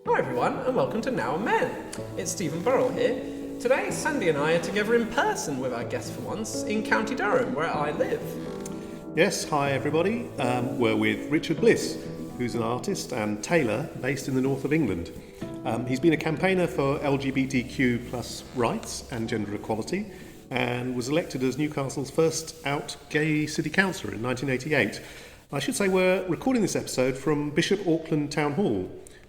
Hi everyone, and welcome to Now Men. It's Stephen Burrell here. Today, Sandy and I are together in person with our guest for once in County Durham, where I live. Yes, hi everybody. We're with Richard Bliss, who's an artist and tailor based in the north of England. He's been a campaigner for LGBTQ plus rights and gender equality and was elected as Newcastle's first out gay city councillor in 1988. I should say we're recording this episode from Bishop Auckland Town Hall,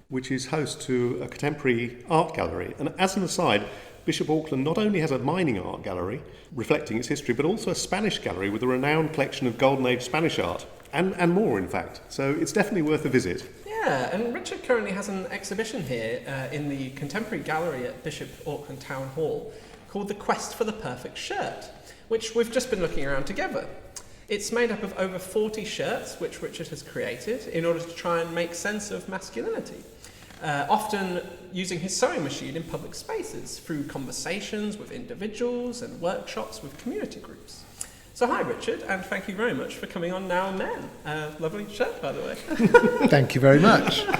which is host to a contemporary art gallery. And as an aside, Bishop Auckland not only has a mining art gallery reflecting its history, but also a Spanish gallery with a renowned collection of Golden Age Spanish art, and more in fact. So it's definitely worth a visit. Yeah, and Richard currently has an exhibition here in the Contemporary Gallery at Bishop Auckland Town Hall called The Quest for the Perfect Shirt, which we've just been looking around together. It's made up of over 40 shirts which Richard has created in order to try and make sense of masculinity. Often using his sewing machine in public spaces through conversations with individuals and workshops with community groups. So hi Richard, and thank you very much for coming on Now Men. Lovely shirt, by the way. Thank you very much. So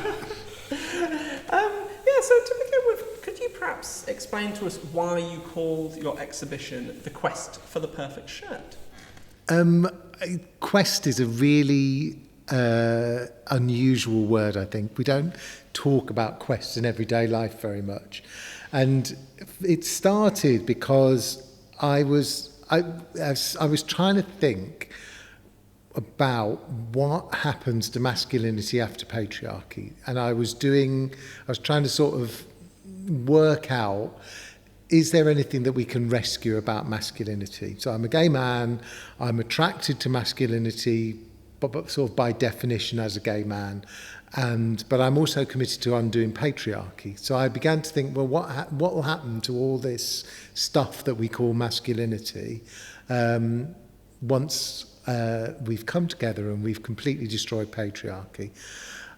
to begin with, could you perhaps explain to us why you called your exhibition The Quest for the Perfect Shirt? Quest is a really unusual word, I think. We don't talk about quests in everyday life very much. And it started because I was trying to think about what happens to masculinity after patriarchy. And I was trying to sort of work out, is there anything that we can rescue about masculinity? So I'm a gay man, I'm attracted to masculinity, but sort of by definition as a gay man, but I'm also committed to undoing patriarchy. So I began to think, well, what will happen to all this stuff that we call masculinity once we've come together and we've completely destroyed patriarchy?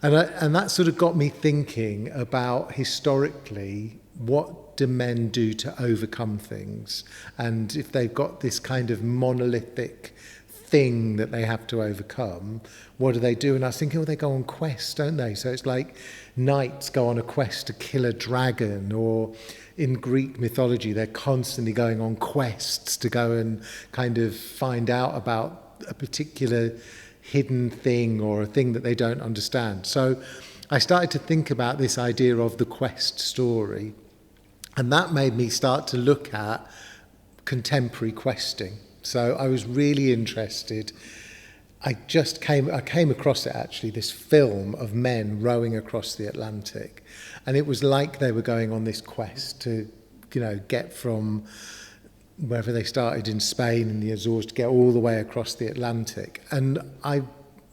And that sort of got me thinking about historically, what do men do to overcome things? And if they've got this kind of monolithic thing that they have to overcome, what do they do? And I was thinking, well, they go on quests, don't they? So it's like knights go on a quest to kill a dragon, or in Greek mythology, they're constantly going on quests to go and kind of find out about a particular hidden thing or a thing that they don't understand. So I started to think about this idea of the quest story, and that made me start to look at contemporary questing. So I was really interested. I came across it actually, this film of men rowing across the Atlantic, and it was like they were going on this quest to, get from wherever they started in Spain and the Azores to get all the way across the Atlantic. And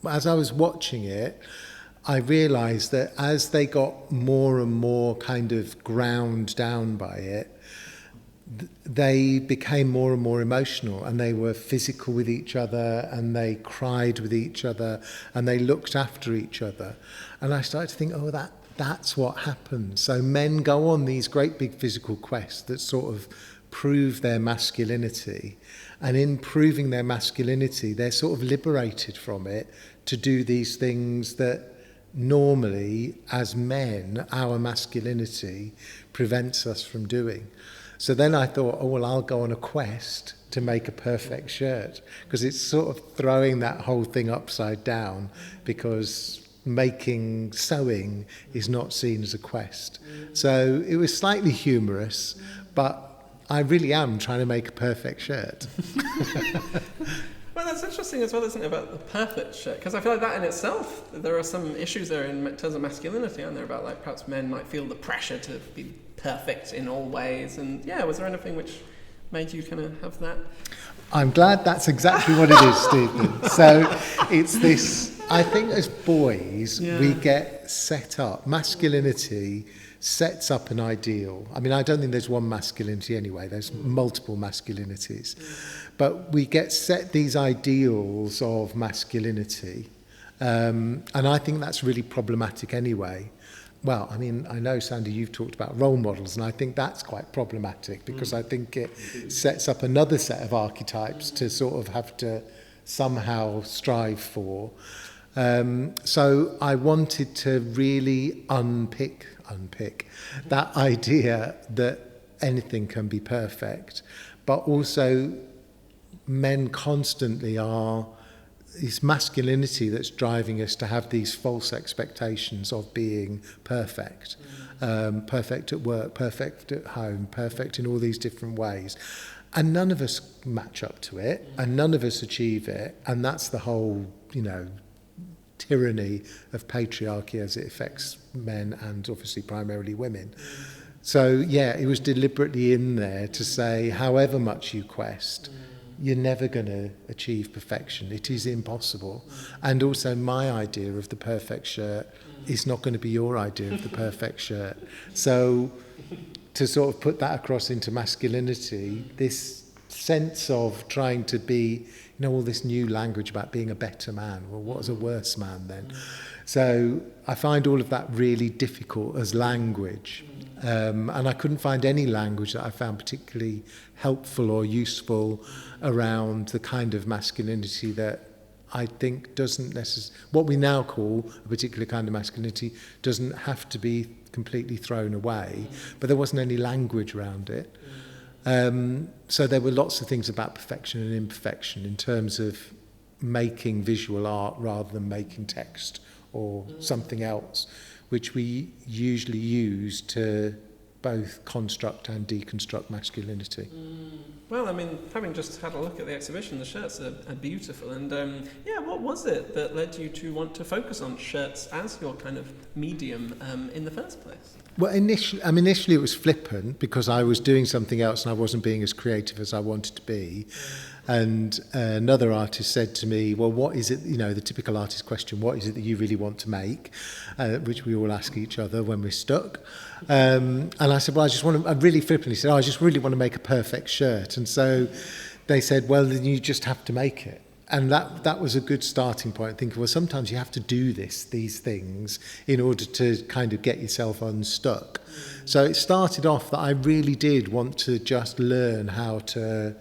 as I was watching it, I realised that as they got more and more kind of ground down by it, they became more and more emotional, and they were physical with each other, and they cried with each other, and they looked after each other. And I started to think, that's what happens. So men go on these great big physical quests that sort of prove their masculinity, and in proving their masculinity, they're sort of liberated from it to do these things that normally, as men, our masculinity prevents us from doing. So then I thought, I'll go on a quest to make a perfect shirt, because it's sort of throwing that whole thing upside down, because sewing is not seen as a quest. So it was slightly humorous, but I really am trying to make a perfect shirt. Well, that's interesting as well, isn't it, about the perfect shirt? Because I feel like that in itself, there are some issues there in terms of masculinity, aren't there? About like perhaps men might feel the pressure to be perfect in all ways. And yeah, was there anything which made you kind of have that? I'm glad that's exactly what it is, Stephen. So it's this, I think as boys, we get set up. Masculinity sets up an ideal. I mean, I don't think there's one masculinity anyway. There's multiple masculinities. But we get set these ideals of masculinity. And I think that's really problematic anyway. Well, I mean, I know, Sandy, you've talked about role models, and I think that's quite problematic, because I think it sets up another set of archetypes to sort of have to somehow strive for. So I wanted to really unpick that idea that anything can be perfect, but also men constantly are, it's masculinity that's driving us to have these false expectations of being perfect. Perfect at work, perfect at home, perfect in all these different ways. And none of us match up to it, and none of us achieve it. And that's the whole, tyranny of patriarchy as it affects men and obviously primarily women. So, yeah, it was deliberately in there to say, however much you quest, you're never going to achieve perfection. It is impossible. And also my idea of the perfect shirt is not going to be your idea of the perfect shirt. So to sort of put that across into masculinity, this sense of trying to be, all this new language about being a better man. Well, what is a worse man then? So I find all of that really difficult as language. And I couldn't find any language that I found particularly helpful or useful around the kind of masculinity that I think doesn't necessarily, what we now call a particular kind of masculinity, doesn't have to be completely thrown away, but there wasn't any language around it. So there were lots of things about perfection and imperfection in terms of making visual art rather than making text or something else, which we usually use to both construct and deconstruct masculinity. Well, I mean, having just had a look at the exhibition, the shirts are beautiful. And what was it that led you to want to focus on shirts as your kind of medium in the first place? Well, initially it was flippant because I was doing something else and I wasn't being as creative as I wanted to be. And another artist said to me, well, what is it, the typical artist question, what is it that you really want to make? Which we all ask each other when we're stuck. And I said, well, I really flippantly said, I just really want to make a perfect shirt. And so they said, well, then you just have to make it. And that was a good starting point, thinking, well, sometimes you have to do these things in order to kind of get yourself unstuck. So it started off that I really did want to just learn how to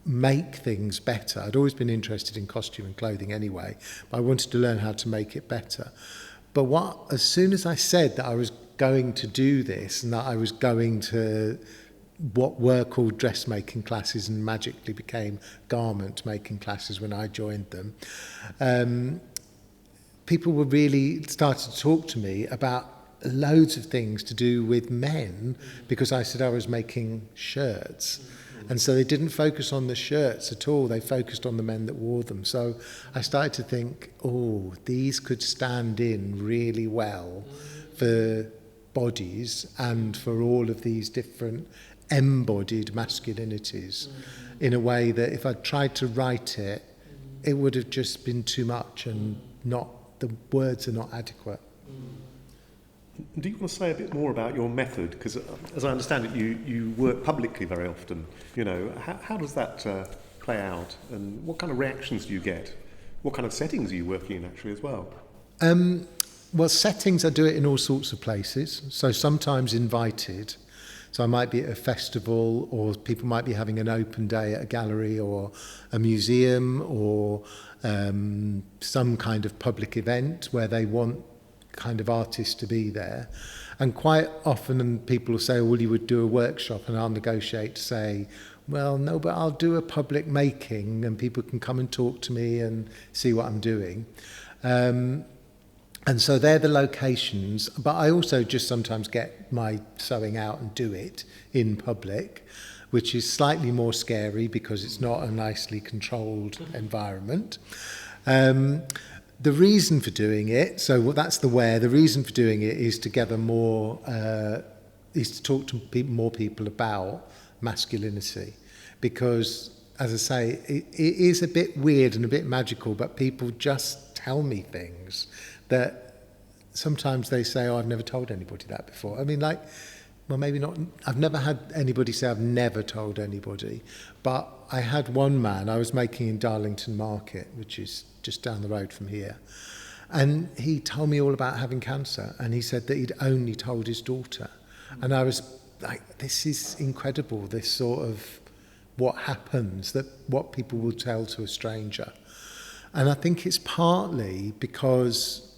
make things better. I'd always been interested in costume and clothing anyway, but I wanted to learn how to make it better. But as soon as I said that I was going to do this and that I was going to what were called dressmaking classes and magically became garment making classes when I joined them, people were really started to talk to me about loads of things to do with men because I said I was making shirts. And so they didn't focus on the shirts at all. They focused on the men that wore them. So I started to think, these could stand in really well for bodies and for all of these different embodied masculinities in a way that if I tried to write it, it would have just been too much and the words are not adequate. Do you want to say a bit more about your method? Because as I understand it, you work publicly very often. How does that play out? And what kind of reactions do you get? What kind of settings are you working in actually as well? Well, settings, I do it in all sorts of places. So sometimes invited. So I might be at a festival or people might be having an open day at a gallery or a museum or some kind of public event where they want kind of artists to be there. And quite often people will say, well, you would do a workshop, and I'll negotiate to say, well, no, but I'll do a public making and people can come and talk to me and see what I'm doing. And so they're the locations, but I also just sometimes get my sewing out and do it in public, which is slightly more scary because it's not a nicely controlled environment. The reason for doing it, so that's the where, the reason for doing it is to gather more, is to talk to more people about masculinity. Because, as I say, it is a bit weird and a bit magical, but people just tell me things that sometimes they say, I've never told anybody that before. I mean, well, maybe not. I've never had anybody say I've never told anybody. But I had one man I was making in Darlington Market, which is just down the road from here. And he told me all about having cancer. And he said that he'd only told his daughter. And I was like, this is incredible, this sort of what happens, that what people will tell to a stranger. And I think it's partly because,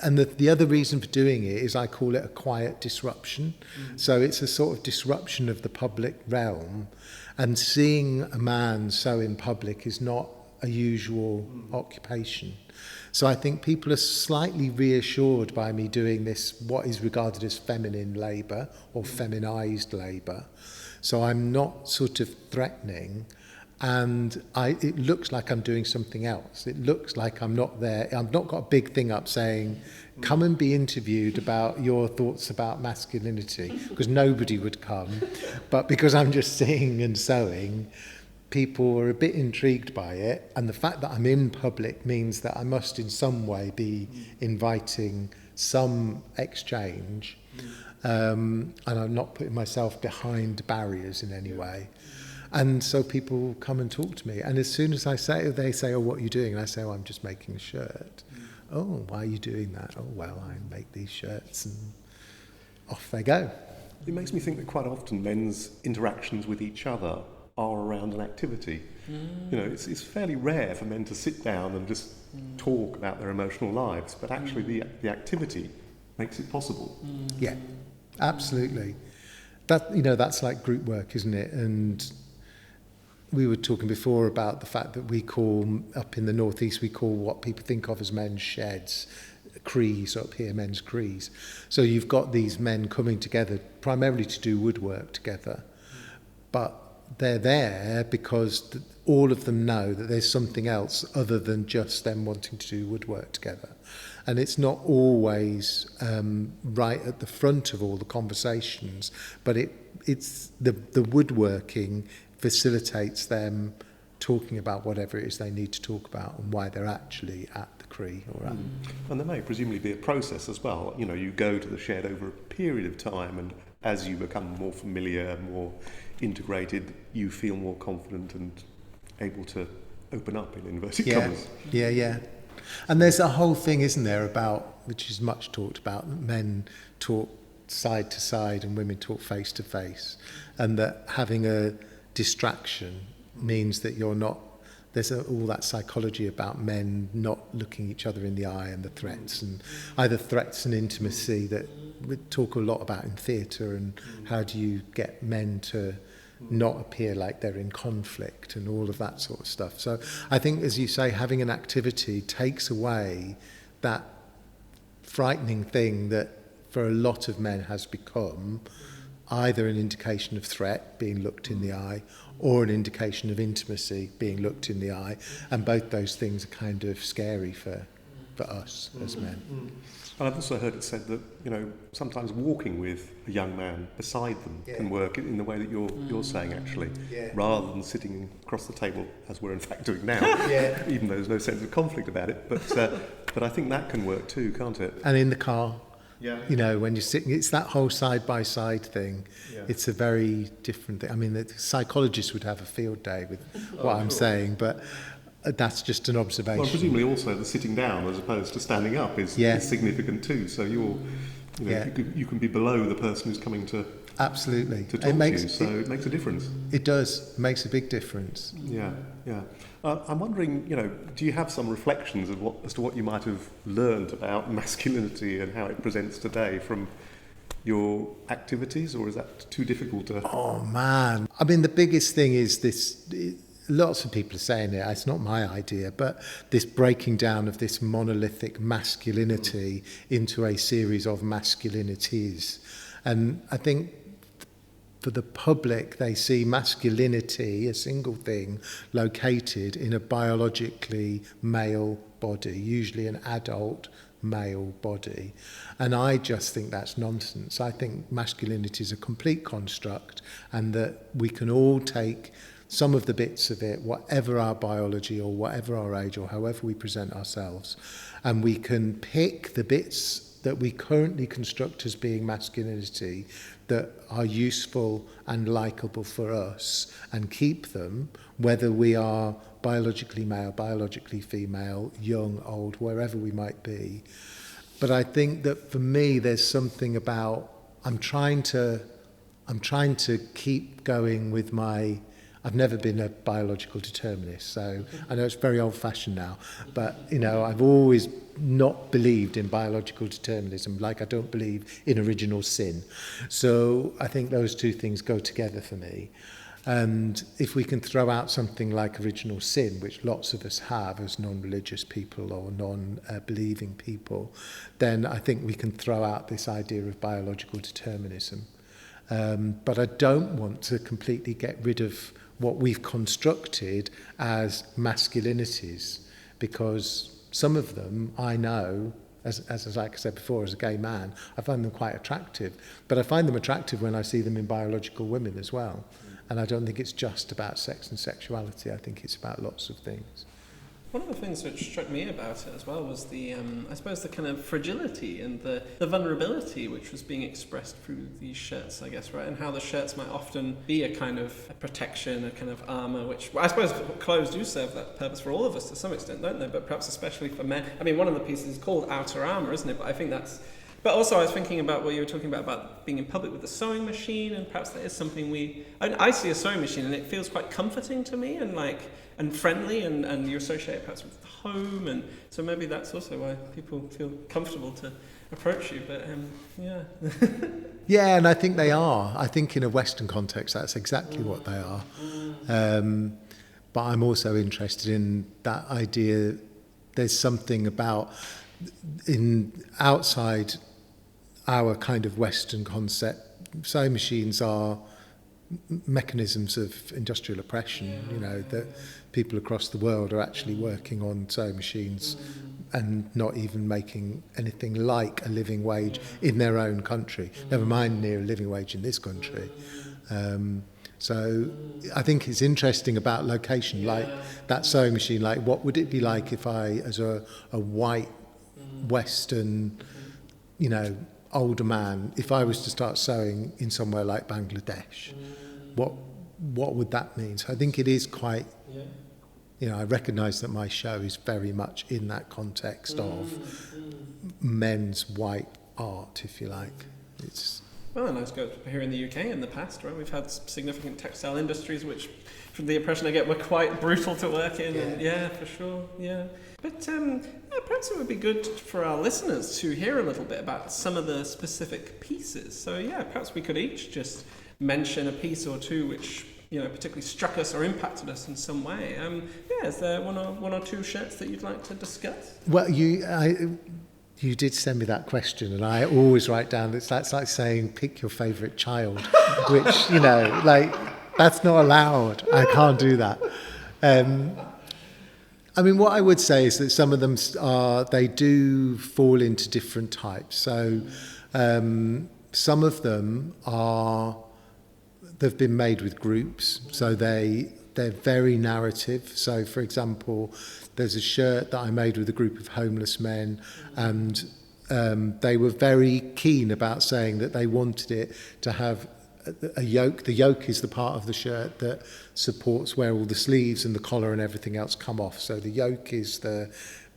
and the other reason for doing it is I call it a quiet disruption. So it's a sort of disruption of the public realm, and seeing a man so in public is not a usual occupation. So I think people are slightly reassured by me doing this, what is regarded as feminine labour or feminised labour. So I'm not sort of threatening, and it looks like I'm doing something else. It looks like I'm not there. I've not got a big thing up saying, come and be interviewed about your thoughts about masculinity, because nobody would come. But because I'm just singing and sewing, people are a bit intrigued by it. And the fact that I'm in public means that I must in some way be inviting some exchange. And I'm not putting myself behind barriers in any way. And so people come and talk to me. And as soon as they say, oh, what are you doing? And I say, oh, I'm just making a shirt. Oh, why are you doing that? Oh, well, I make these shirts, and off they go. It makes me think that quite often men's interactions with each other are around an activity. You know, it's fairly rare for men to sit down and just talk about their emotional lives, but actually the activity makes it possible. Yeah, absolutely. That's like group work, isn't it? And we were talking before about the fact that we call, up in the northeast, we call what people think of as men's sheds, crees up here, men's crees. So you've got these men coming together primarily to do woodwork together, but they're there because all of them know that there's something else other than just them wanting to do woodwork together. And it's not always right at the front of all the conversations, but it's the woodworking facilitates them talking about whatever it is they need to talk about and why they're actually at the cree or at. And there may presumably be a process as well. You know, you go to the shed over a period of time, and as you become more familiar, more integrated, you feel more confident and able to open up, in inverted commas. Yeah. And there's a whole thing, isn't there, about, which is much talked about, that men talk side to side and women talk face to face, and that having a distraction means that you're not, there's all that psychology about men not looking each other in the eye, and the threats, and either threats and intimacy that we talk a lot about in theatre, and how do you get men to not appear like they're in conflict and all of that sort of stuff. So I think, as you say, having an activity takes away that frightening thing that for a lot of men has become either an indication of threat, being looked in the eye, or an indication of intimacy, being looked in the eye. And both those things are kind of scary for us as men. And I've also heard it said that, you know, sometimes walking with a young man beside them can work in the way that you're saying, actually, rather than sitting across the table, as we're in fact doing now, even though there's no sense of conflict about it. But I think that can work too, can't it? And in the car, you know, when you're sitting, it's that whole side-by-side thing. It's a very different thing. I mean, the psychologists would have a field day with what I'm saying, but that's just an observation. Well, presumably also the sitting down as opposed to standing up is significant too. So you can be below the person who's coming to absolutely to talk to you. So it makes a difference. It does. It makes a big difference. Yeah. I'm wondering, you know, do you have some reflections as to what you might have learned about masculinity and how it presents today from your activities, or is that too difficult to? Oh man, I mean, the biggest thing is this. Lots of people are saying it, it's not my idea, but this breaking down of this monolithic masculinity into a series of masculinities. And I think for the public, they see masculinity, a single thing, located in a biologically male body, usually an adult male body. And I just think that's nonsense. I think masculinity is a complete construct, and that we can all take some of the bits of it, whatever our biology or whatever our age or however we present ourselves, and we can pick the bits that we currently construct as being masculinity that are useful and likeable for us, and keep them, whether we are biologically male, biologically female, young, old, wherever we might be. But I think that for me, there's something about I'm trying to keep going with my I've never been a biological determinist, so I know it's very old-fashioned now, but, you know, I've always not believed in biological determinism, like I don't believe in original sin. So I think those two things go together for me. And if we can throw out something like original sin, which lots of us have as non-religious people or non-believing people, then I think we can throw out this idea of biological determinism. But I don't want to completely get rid of what we've constructed as masculinities, because some of them I know, as like I said before, as a gay man, I find them quite attractive. But I find them attractive when I see them in biological women as well. And I don't think it's just about sex and sexuality. I think it's about lots of things. One of the things which struck me about it as well was the, I suppose, the kind of fragility and the vulnerability which was being expressed through these shirts, I guess, right? And how the shirts might often be a kind of a protection, a kind of armour, which I suppose clothes do serve that purpose for all of us to some extent, don't they? But perhaps especially for men. I mean, one of the pieces is called outer armour, isn't it? But I think that's... But also I was thinking about what you were talking about being in public with the sewing machine, and perhaps that is something I see a sewing machine and it feels quite comforting to me and friendly, and you associate it perhaps with home, and so maybe that's also why people feel comfortable to approach you, but yeah. Yeah, and I think they are. I think in a Western context that's exactly what they are. But I'm also interested in that idea. There's something about outside our kind of Western concept, sewing machines are mechanisms of industrial oppression, you know, that people across the world are actually working on sewing machines and not even making anything like a living wage in their own country, never mind near a living wage in this country. So I think it's interesting about location, like that sewing machine, like what would it be like if I, as a white Western, you know, older man, if I was to start sewing in somewhere like Bangladesh, what would that mean? So I think it is quite, you know, I recognise that my show is very much in that context of men's white art, if you like. It's well, and I suppose here in the UK in the past, right, we've had significant textile industries which, from the impression I get, were quite brutal to work in. And yeah, for sure, yeah. But perhaps it would be good for our listeners to hear a little bit about some of the specific pieces. So yeah, perhaps we could each just mention a piece or two which, you know, particularly struck us or impacted us in some way. Yeah, is there one or two shirts that you'd like to discuss? Well, you did send me that question, and I always write down that's like saying pick your favourite child, which, you know, like that's not allowed. I can't do that. I mean, what I would say is that some of them they do fall into different types. So some of them they've been made with groups, so they're very narrative. So, for example, there's a shirt that I made with a group of homeless men, and they were very keen about saying that they wanted it to have a yoke. The yoke is the part of the shirt that supports where all the sleeves and the collar and everything else come off. So the yoke is the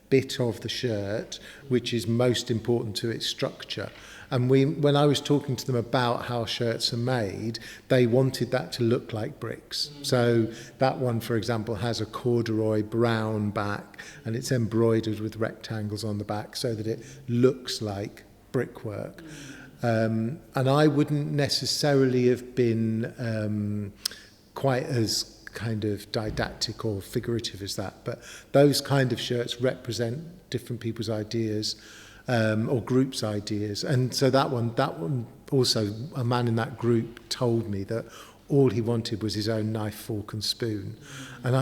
bit of the shirt which is most important to its structure. And when I was talking to them about how shirts are made, they wanted that to look like bricks. So that one, for example, has a corduroy brown back, and it's embroidered with rectangles on the back so that it looks like brickwork. And I wouldn't necessarily have been quite as kind of didactic or figurative as that, but those kind of shirts represent different people's ideas. Or groups' ideas. And so that one also, a man in that group told me that all he wanted was his own knife, fork and spoon. And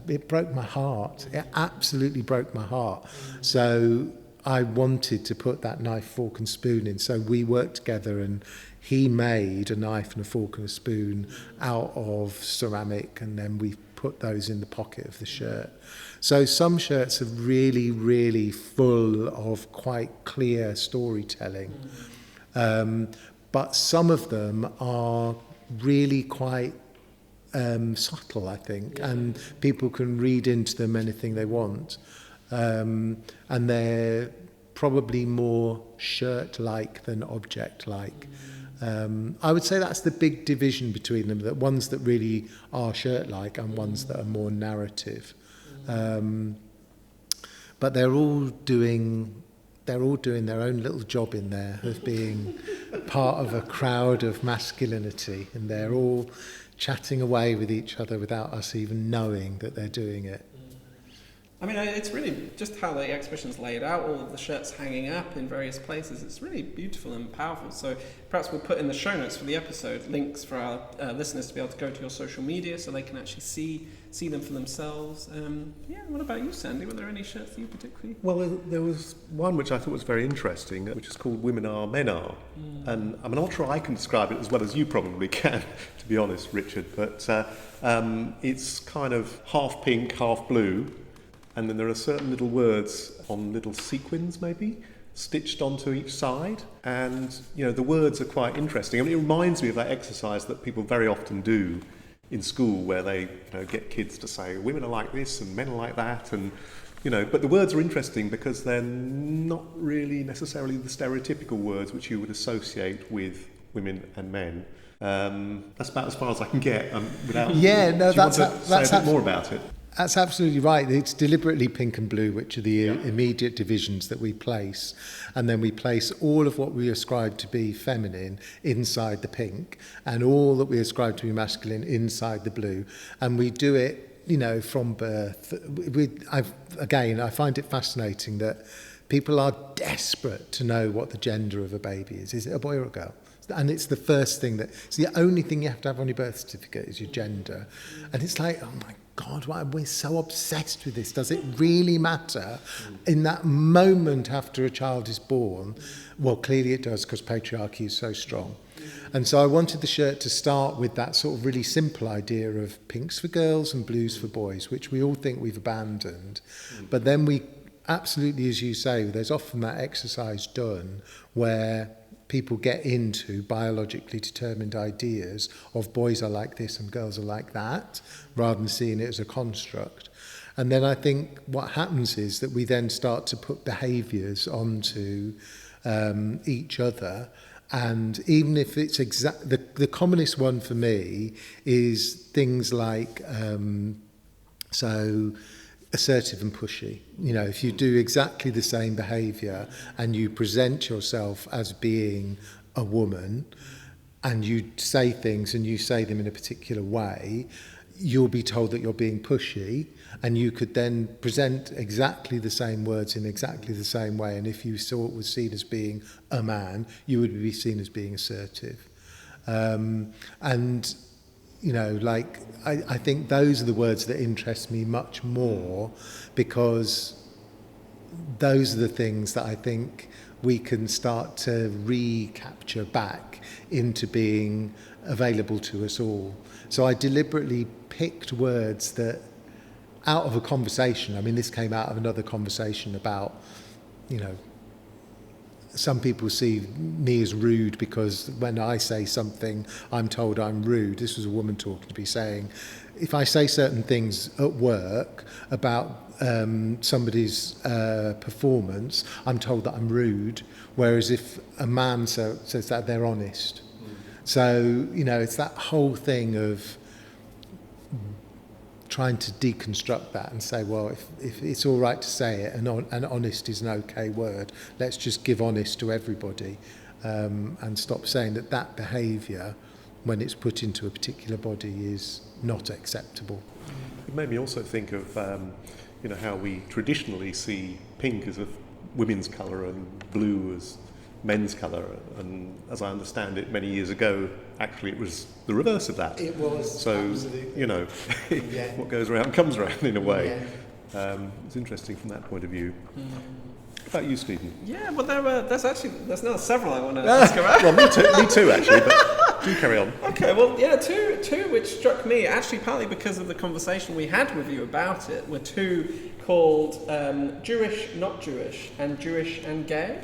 it broke my heart. It absolutely broke my heart. So I wanted to put that knife, fork and spoon in. So we worked together, and he made a knife and a fork and a spoon out of ceramic, and then we put those in the pocket of the shirt. So some shirts are really, really full of quite clear storytelling. But some of them are really quite subtle, I think, and people can read into them anything they want. And they're probably more shirt-like than object-like. I would say that's the big division between them, that ones that really are shirt-like and ones that are more narrative. But they're all doing their own little job in there of being part of a crowd of masculinity, and they're all chatting away with each other without us even knowing that they're doing it. I mean, it's really just how the exhibition's laid out, all of the shirts hanging up in various places. It's really beautiful and powerful. So perhaps we'll put in the show notes for the episode links for our listeners to be able to go to your social media so they can actually see them for themselves. What about you, Sandy? Were there any shirts that you particularly... Well, there was one which I thought was very interesting, which is called Women Are, Men Are. And I'm not sure I can describe it as well as you probably can, to be honest, Richard, but it's kind of half pink, half blue, and then there are certain little words on little sequins, maybe, stitched onto each side. And, the words are quite interesting. I mean, it reminds me of that exercise that people very often do in school, where they get kids to say, women are like this and men are like that. And, but the words are interesting because they're not really necessarily the stereotypical words which you would associate with women and men. That's about as far as I can get without... Yeah, no, that's say a bit more about it? That's absolutely right. It's deliberately pink and blue, which are the immediate divisions that we place. And then we place all of what we ascribe to be feminine inside the pink, and all that we ascribe to be masculine inside the blue. And we do it, from birth. I find it fascinating that people are desperate to know what the gender of a baby is. Is it a boy or a girl? And it's the first thing it's the only thing you have to have on your birth certificate is your gender. And it's like, oh my God, why we're so obsessed with this. Does it really matter in that moment after a child is born? Well, clearly it does, because patriarchy is so strong. And so I wanted the shirt to start with that sort of really simple idea of pinks for girls and blues for boys, which we all think we've abandoned. But then we absolutely, as you say, there's often that exercise done where people get into biologically determined ideas of boys are like this and girls are like that, rather than seeing it as a construct. And then I think what happens is that we then start to put behaviours onto each other. And even if it's the commonest one for me is things like assertive and pushy. If you do exactly the same behaviour and you present yourself as being a woman and you say things and you say them in a particular way, you'll be told that you're being pushy, and you could then present exactly the same words in exactly the same way, and if you saw it was seen as being a man, you would be seen as being assertive. I think those are the words that interest me much more, because those are the things that I think we can start to recapture back into being available to us all. So I deliberately picked words that, out of a conversation, I mean, this came out of another conversation about, some people see me as rude because when I say something, I'm told I'm rude. This was a woman talking to me saying, if I say certain things at work about somebody's performance, I'm told that I'm rude, whereas if a man says that, they're honest. So, it's that whole thing of trying to deconstruct that and say, well, if it's all right to say it and honest is an okay word, let's just give honest to everybody, and stop saying that behaviour, when it's put into a particular body, is not acceptable. It made me also think of how we traditionally see pink as a women's colour and blue as men's colour, and as I understand it, many years ago, actually it was the reverse of that. It was, so, absolutely. Yeah. What goes around comes around in a way. Yeah. It's interesting from that point of view. What about you, Stephen? Yeah, well, there's now several I want to ask about. Well, me too, actually, but do carry on. Okay, well, yeah, two which struck me, actually partly because of the conversation we had with you about it, were two called Jewish, Not Jewish, and Jewish and Gay.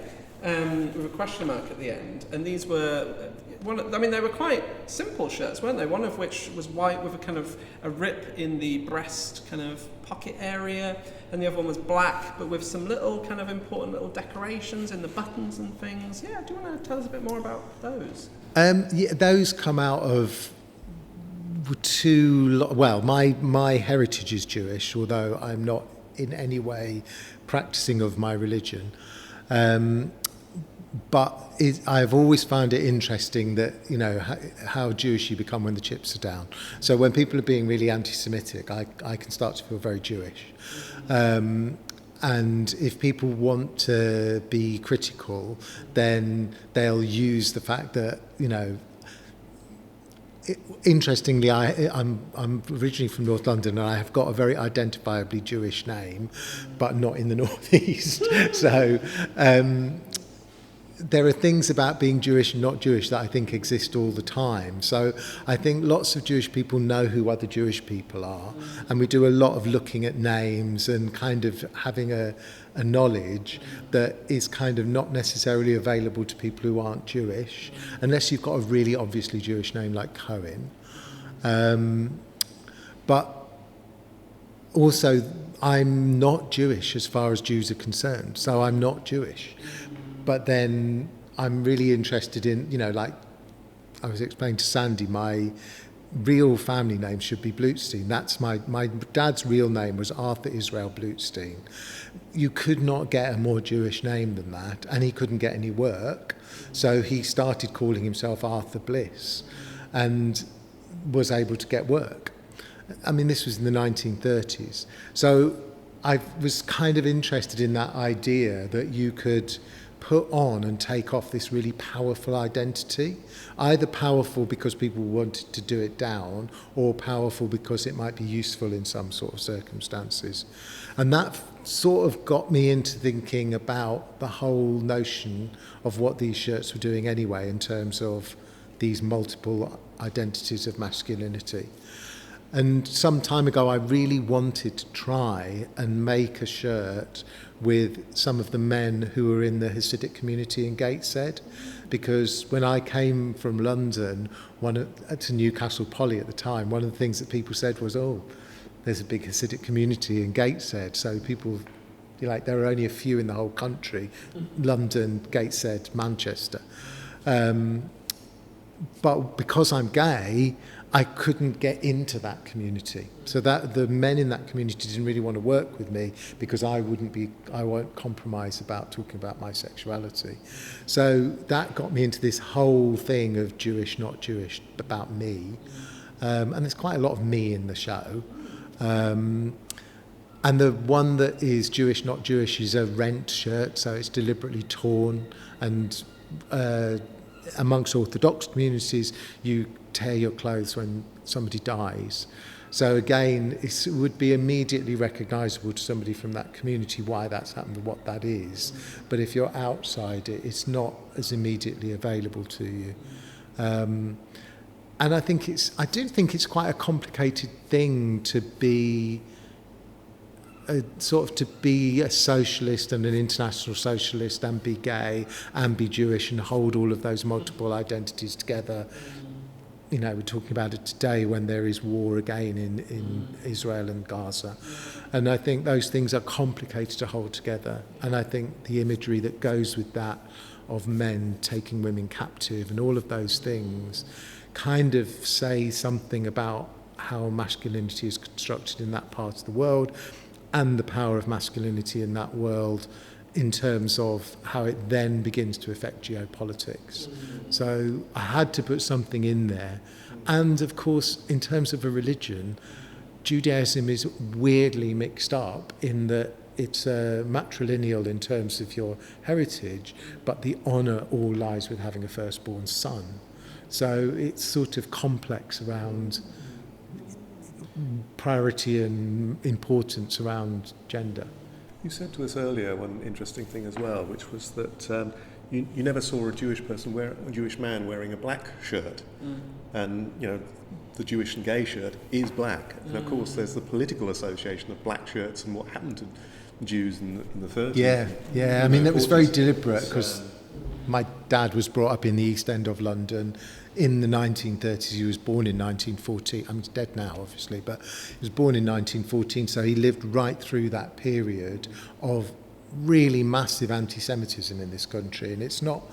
with a question mark at the end, and these were they were quite simple shirts, weren't they? One of which was white with a kind of a rip in the breast kind of pocket area, and the other one was black but with some little kind of important little decorations in the buttons and things. Yeah, do you want to tell us a bit more about those? Those come out of my heritage is Jewish, although I'm not in any way practising of my religion. But I've always found it interesting that, how Jewish you become when the chips are down. So when people are being really anti-Semitic, I can start to feel very Jewish. And if people want to be critical, then they'll use the fact that, interestingly, I'm originally from North London, and I have got a very identifiably Jewish name, but not in the Northeast. So there are things about being Jewish and not Jewish that I think exist all the time. So I think lots of Jewish people know who other Jewish people are, and we do a lot of looking at names and kind of having a knowledge that is kind of not necessarily available to people who aren't Jewish, unless you've got a really obviously Jewish name like Cohen. But also, I'm not Jewish as far as Jews are concerned, so I'm not Jewish. But then I'm really interested in, like I was explaining to Sandy, my real family name should be Blutstein. That's my dad's real name was Arthur Israel Blutstein. You could not get a more Jewish name than that, and he couldn't get any work, so he started calling himself Arthur Bliss and was able to get work. I mean, this was in the 1930s. So I was kind of interested in that idea that you could put on and take off this really powerful identity, either powerful because people wanted to do it down, or powerful because it might be useful in some sort of circumstances. And that sort of got me into thinking about the whole notion of what these shirts were doing anyway, in terms of these multiple identities of masculinity. And some time ago, I really wanted to try and make a shirt with some of the men who were in the Hasidic community in Gateshead, because when I came from London to Newcastle Poly at the time, one of the things that people said was, there's a big Hasidic community in Gateshead, so people, there are only a few in the whole country, London, Gateshead, Manchester. But because I'm gay, I couldn't get into that community. So that the men in that community didn't really want to work with me, because I won't compromise about talking about my sexuality. So that got me into this whole thing of Jewish, not Jewish, about me. And there's quite a lot of me in the show. And the one that is Jewish, not Jewish is a rent shirt, so it's deliberately torn. And amongst Orthodox communities, you tear your clothes when somebody dies. So again, it would be immediately recognisable to somebody from that community why that's happened and what that is. But if you're outside it, it's not as immediately available to you. And I do think it's quite a complicated thing to be a socialist and an international socialist and be gay and be Jewish and hold all of those multiple identities together. We're talking about it today when there is war again in Israel and Gaza. And I think those things are complicated to hold together. And I think the imagery that goes with that of men taking women captive and all of those things kind of say something about how masculinity is constructed in that part of the world, and the power of masculinity in that world in terms of how it then begins to affect geopolitics. So I had to put something in there. And of course, in terms of a religion, Judaism is weirdly mixed up in that it's matrilineal in terms of your heritage, but the honour all lies with having a firstborn son. So it's sort of complex around priority and importance around gender. You said to us earlier one interesting thing as well, which was that you never saw a Jewish man wearing a black shirt, and the Jewish and gay shirt is black, and of course there's the political association of black shirts and what happened to Jews in the 30s. Yeah. I mean, that was very deliberate because My dad was brought up in the East End of London in the 1930s. He was born in 1914. I mean, he's dead now, obviously, but he was born in 1914, so he lived right through that period of really massive anti-Semitism in this country. And it's not,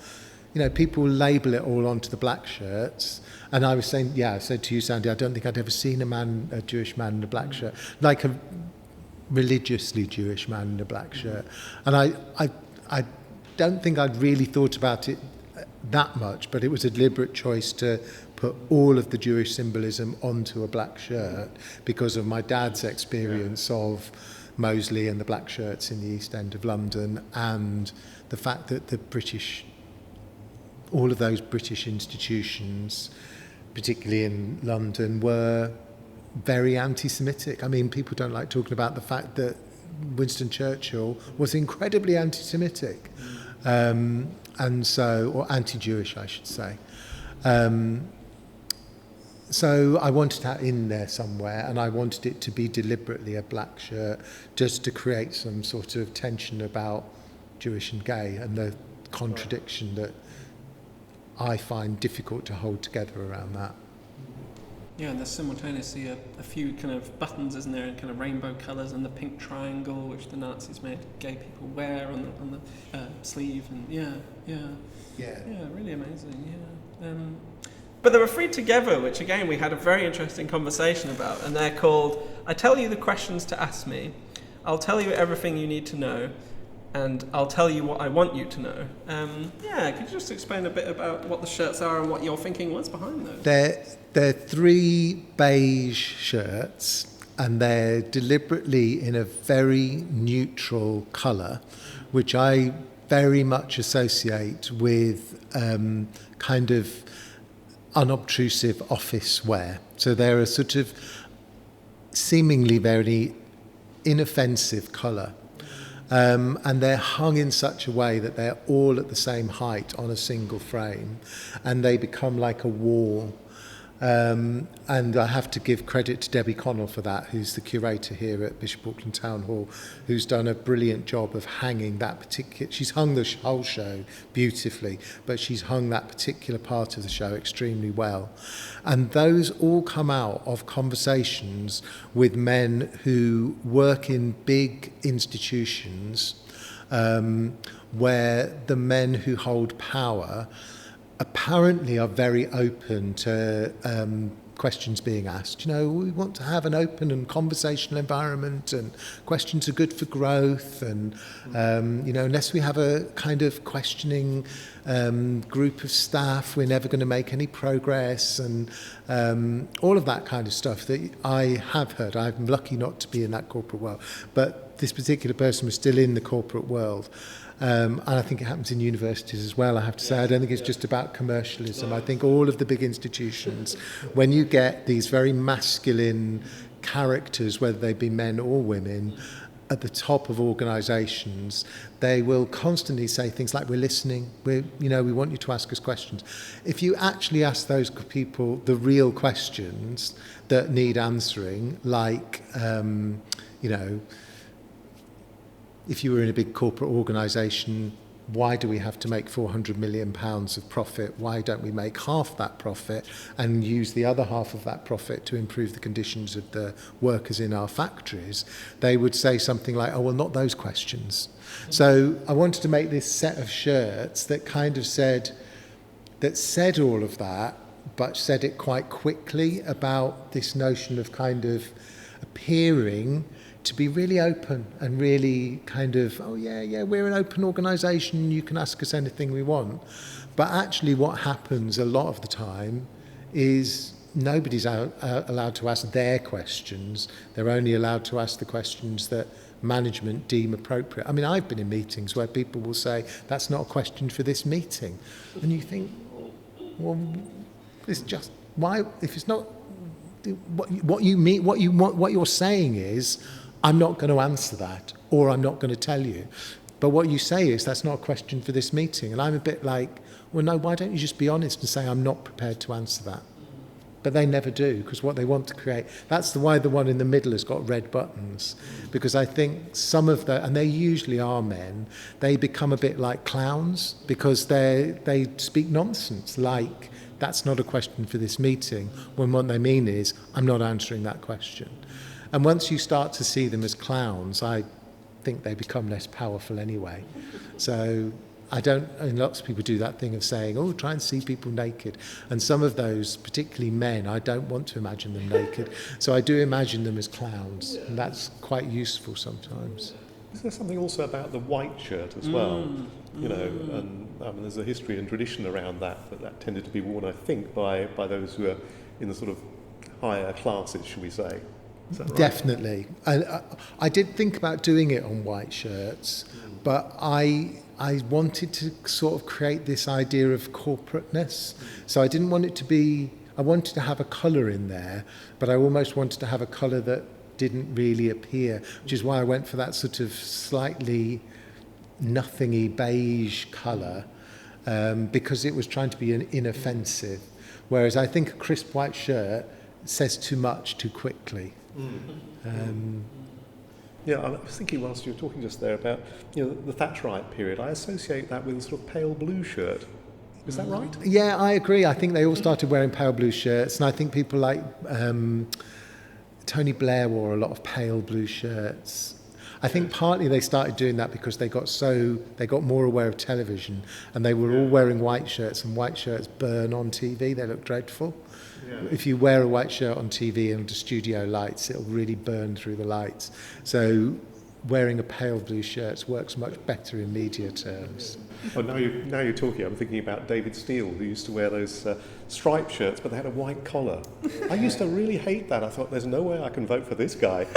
you know, people label it all onto the black shirts. And I was saying, I said to you, Sandy, I don't think I'd ever seen a Jewish man in a black shirt, like a religiously Jewish man in a black shirt. And I don't think I'd really thought about it that much, but it was a deliberate choice to put all of the Jewish symbolism onto a black shirt because of my dad's experience of Moseley and the black shirts in the East End of London, and the fact that all of those British institutions, particularly in London, were very anti-Semitic. I mean, people don't like talking about the fact that Winston Churchill was incredibly anti-Semitic, and so, or anti-Jewish, I should say. So I wanted that in there somewhere, and I wanted it to be deliberately a black shirt, just to create some sort of tension about Jewish and gay, and the contradiction that I find difficult to hold together around that. Yeah, and there's simultaneously a few kind of buttons, isn't there, in kind of rainbow colours, and the pink triangle, which the Nazis made gay people wear on the sleeve, and yeah, really amazing. Yeah. But there are three together, which again we had a very interesting conversation about, and they're called "I tell you the questions to ask me," "I'll tell you everything you need to know," and "I'll tell you what I want you to know." Could you just explain a bit about what the shirts are and what your thinking was behind those? They're three beige shirts, and they're deliberately in a very neutral colour, which I very much associate with kind of unobtrusive office wear. So they're a sort of seemingly very inoffensive colour. And they're hung in such a way that they're all at the same height on a single frame, and they become like a wall. And I have to give credit to Debbie Connell for that, who's the curator here at Bishop Auckland Town Hall, who's done a brilliant job of hanging that particular... She's hung the whole show beautifully, but she's hung that particular part of the show extremely well. And those all come out of conversations with men who work in big institutions, where the men who hold power apparently are very open to questions being asked. You know, we want to have an open and conversational environment, and questions are good for growth, and unless we have a kind of questioning group of staff, we're never going to make any progress, and all of that kind of stuff that I have heard. I'm lucky not to be in that corporate world, but this particular person was still in the corporate world. And I think it happens in universities as well, I have to say. I don't think it's just about commercialism. I think all of the big institutions, when you get these very masculine characters, whether they be men or women, at the top of organisations, they will constantly say things like, "We're listening, we want you to ask us questions." If you actually ask those people the real questions that need answering, like, if you were in a big corporate organisation, why do we have to make £400 million of profit? Why don't we make half that profit and use the other half of that profit to improve the conditions of the workers in our factories? They would say something like, "Oh, well, not those questions." So I wanted to make this set of shirts that kind of said all of that, but said it quite quickly, about this notion of kind of appearing to be really open and really kind of, we're an open organisation, you can ask us anything we want. But actually what happens a lot of the time is nobody's allowed to ask their questions. They're only allowed to ask the questions that management deem appropriate. I mean, I've been in meetings where people will say, "That's not a question for this meeting." And you think, well, it's just, why, if it's not, what you mean, what you're saying is, "I'm not going to answer that," or "I'm not going to tell you." But what you say is, "That's not a question for this meeting." And I'm a bit like, well, no, why don't you just be honest and say, "I'm not prepared to answer that"? But they never do, because what they want to create, that's why the one in the middle has got red buttons. Because I think some of the, and they usually are men, they become a bit like clowns because they speak nonsense, like, that's not a question for this meeting, when what they mean is, I'm not answering that question. And once you start to see them as clowns, I think they become less powerful anyway. So and lots of people do that thing of saying, oh, try and see people naked. And some of those, particularly men, I don't want to imagine them naked. So I do imagine them as clowns, and that's quite useful sometimes. Is there something also about the white shirt as well? You know, and there's a history and tradition around that tended to be worn, I think, by those who are in the sort of higher classes, shall we say. Is that right? Definitely. I did think about doing it on white shirts, but I wanted to sort of create this idea of corporateness. So I didn't want it to be, I wanted to have a colour in there, but I almost wanted to have a colour that didn't really appear, which is why I went for that sort of slightly nothingy beige colour, because it was trying to be inoffensive. Whereas I think a crisp white shirt says too much too quickly. Yeah, I was thinking whilst you were talking just there about, you know, the Thatcherite period. I associate that with a sort of pale blue shirt. Is that right? Yeah, I agree. I think they all started wearing pale blue shirts, and I think people like Tony Blair wore a lot of pale blue shirts. I think partly they started doing that because they got more aware of television, and they were all wearing white shirts, and white shirts burn on TV. They look dreadful. Yeah. If you wear a white shirt on TV under studio lights, it'll really burn through the lights. So wearing a pale blue shirt works much better in media terms. Oh, now you're talking, I'm thinking about David Steele, who used to wear those striped shirts, but they had a white collar. I used to really hate that. I thought, there's no way I can vote for this guy.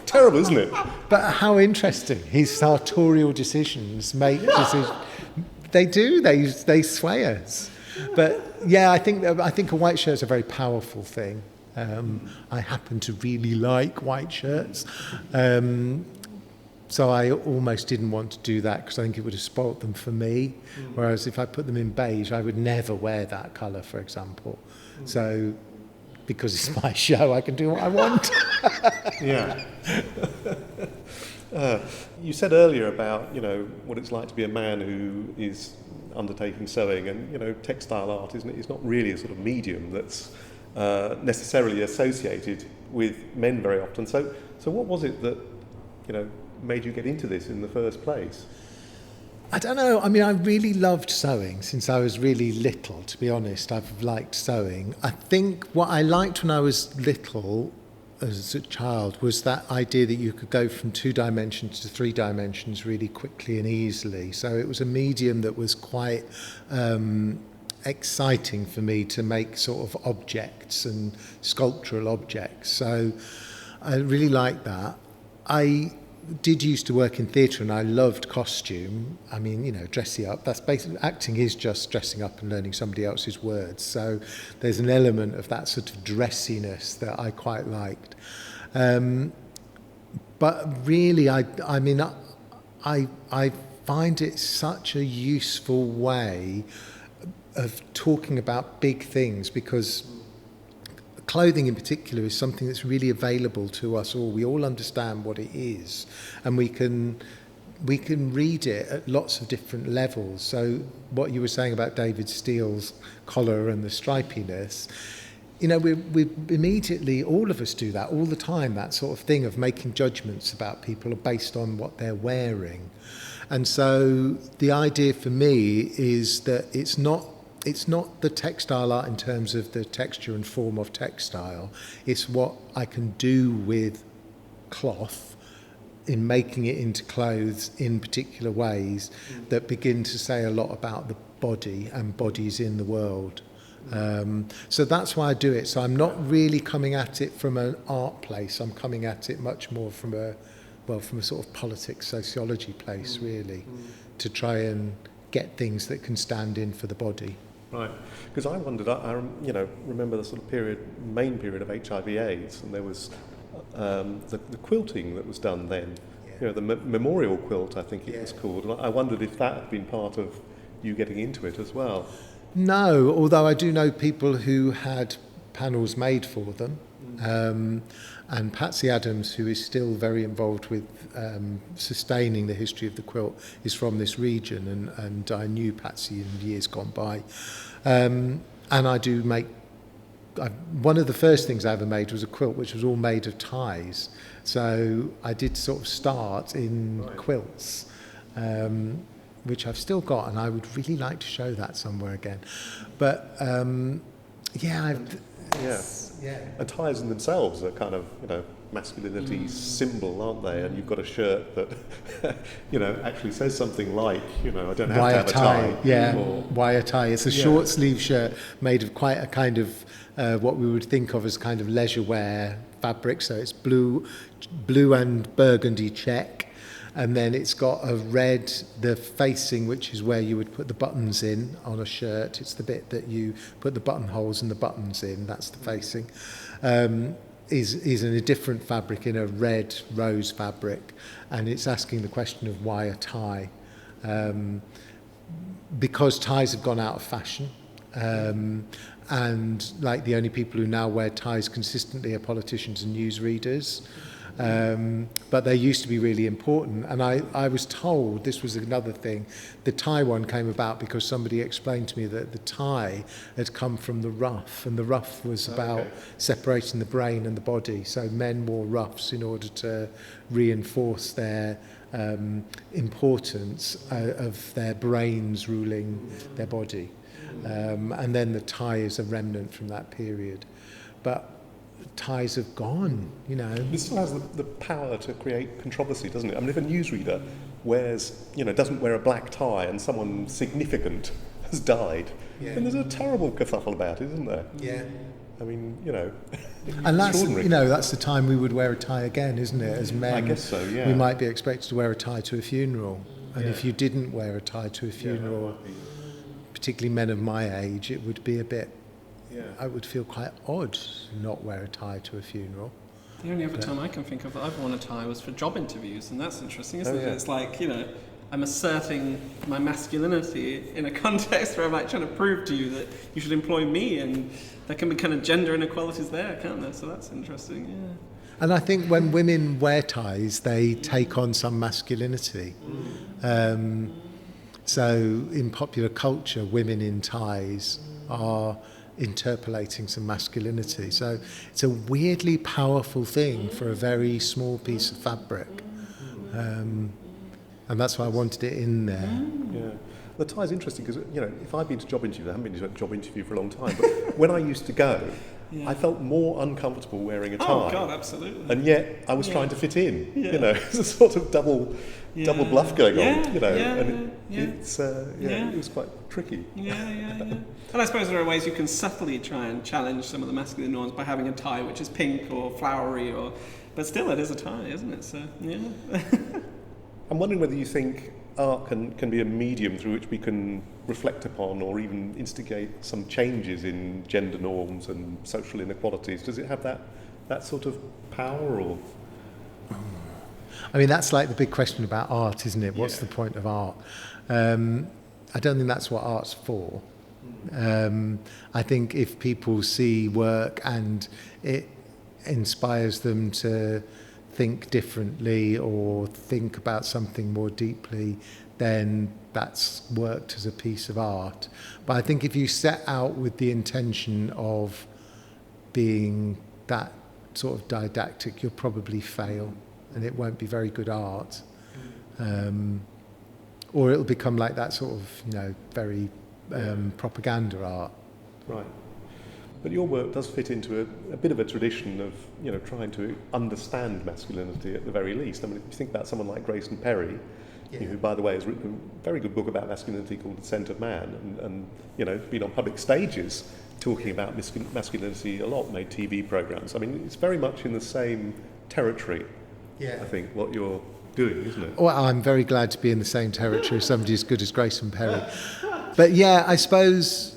Terrible, isn't it? But how interesting. His sartorial decisions make decisions. They do. They sway us. But yeah, I think a white shirt is a very powerful thing. I happen to really like white shirts. So I almost didn't want to do that because I think it would have spoilt them for me. Whereas if I put them in beige, I would never wear that colour, for example. So because it's my show, I can do what I want. Yeah. You said earlier about, you know, what it's like to be a man who is undertaking sewing, and, you know, textile art is not really a sort of medium that's necessarily associated with men very often. So what was it that, you know, made you get into this in the first place? I don't know. I mean, I really loved sewing since I was really little, to be honest. I've liked sewing. I think what I liked when I was little, as a child, was that idea that you could go from 2 dimensions to 3 dimensions really quickly and easily. So it was a medium that was quite exciting for me to make sort of objects and sculptural objects. So I really liked that. I did used to work in theatre, and I loved costume. I mean, you know, dressing up. That's basically, acting is just dressing up and learning somebody else's words. So there's an element of that sort of dressiness that I quite liked. But really, I find it such a useful way of talking about big things, because clothing in particular is something that's really available to us all. We all understand what it is, and we can read it at lots of different levels. So what you were saying about David Steele's collar and the stripiness, you know, we immediately, all of us do that all the time, that sort of thing of making judgments about people based on what they're wearing. And so the idea for me is that it's not the textile art in terms of the texture and form of textile. It's what I can do with cloth in making it into clothes in particular ways that begin to say a lot about the body and bodies in the world. So that's why I do it. So I'm not really coming at it from an art place. I'm coming at it much more from a sort of politics, sociology place, really, to try and get things that can stand in for the body. Right, because I wondered, I remember the sort of main period of HIV/AIDS, and there was the quilting that was done then. Yeah. You know, the memorial quilt, I think it was called. And I wondered if that had been part of you getting into it as well. No, although I do know people who had panels made for them. And Patsy Adams, who is still very involved with sustaining the history of the quilt, is from this region, and I knew Patsy in years gone by. And I do make... one of the first things I ever made was a quilt which was all made of ties. So I did sort of start in quilts, which I've still got, and I would really like to show that somewhere again. But yeah. And ties in themselves are kind of, masculinity symbol, aren't they? And you've got a shirt that, actually says something like, I don't have to have a tie. Yeah, why a tie? It's a short sleeve shirt made of quite a kind of what we would think of as kind of leisure wear fabric. So it's blue and burgundy check. And then it's got a red, the facing, which is where you would put the buttons in on a shirt. It's the bit that you put the buttonholes and the buttons in. That's the facing. Is in a different fabric, in a red rose fabric. And it's asking the question of why a tie. Because ties have gone out of fashion. And like the only people who now wear ties consistently are politicians and newsreaders. But they used to be really important, and I was told, this was another thing, the tie one came about because somebody explained to me that the tie had come from the ruff, and the ruff was about separating the brain and the body. So men wore ruffs in order to reinforce their importance of their brains ruling their body. And then the tie is a remnant from that period. But ties have gone, It still has the power to create controversy, doesn't it? I mean, if a newsreader doesn't wear a black tie and someone significant has died, then there's a terrible kerfuffle about it, isn't there? Yeah. I mean, and that's, that's the time we would wear a tie again, isn't it? As men, I guess so, yeah. We might be expected to wear a tie to a funeral. And if you didn't wear a tie to a funeral, particularly men of my age, it would be a bit... I would feel quite odd to not wear a tie to a funeral. The only other time I can think of that I've worn a tie was for job interviews, and that's interesting, isn't it? It's like, I'm asserting my masculinity in a context where I'm like trying to prove to you that you should employ me, and there can be kind of gender inequalities there, can't there? So that's interesting, yeah. And I think when women wear ties, they take on some masculinity. So in popular culture, women in ties are interpolating some masculinity. So it's a weirdly powerful thing for a very small piece of fabric. And that's why I wanted it in there. Yeah. The tie's interesting because, if I've been to job interviews, I haven't been to a job interview for a long time, but when I used to go, I felt more uncomfortable wearing a tie. Oh, God, absolutely. And yet I was trying to fit in. It's a sort of double bluff going on, it was quite tricky. And I suppose there are ways you can subtly try and challenge some of the masculine norms by having a tie which is pink or flowery, but still it is a tie, isn't it? So, yeah. I'm wondering whether you think art can be a medium through which we can reflect upon or even instigate some changes in gender norms and social inequalities. Does it have that sort of power, or...? I mean, that's like the big question about art, isn't it? What's the point of art? I don't think that's what art's for. I think if people see work and it inspires them to think differently or think about something more deeply, then that's worked as a piece of art. But I think if you set out with the intention of being that sort of didactic, you'll probably fail, and it won't be very good art. Or it'll become like that sort of, very propaganda art. Right. But your work does fit into a bit of a tradition of, trying to understand masculinity at the very least. I mean, if you think about someone like Grayson Perry, who, by the way, has written a very good book about masculinity called The Scent of Man, and been on public stages talking about masculinity a lot, made TV programmes. I mean, it's very much in the same territory, I think, what you're doing, isn't it? Well, I'm very glad to be in the same territory as somebody as good as Grayson Perry. But I suppose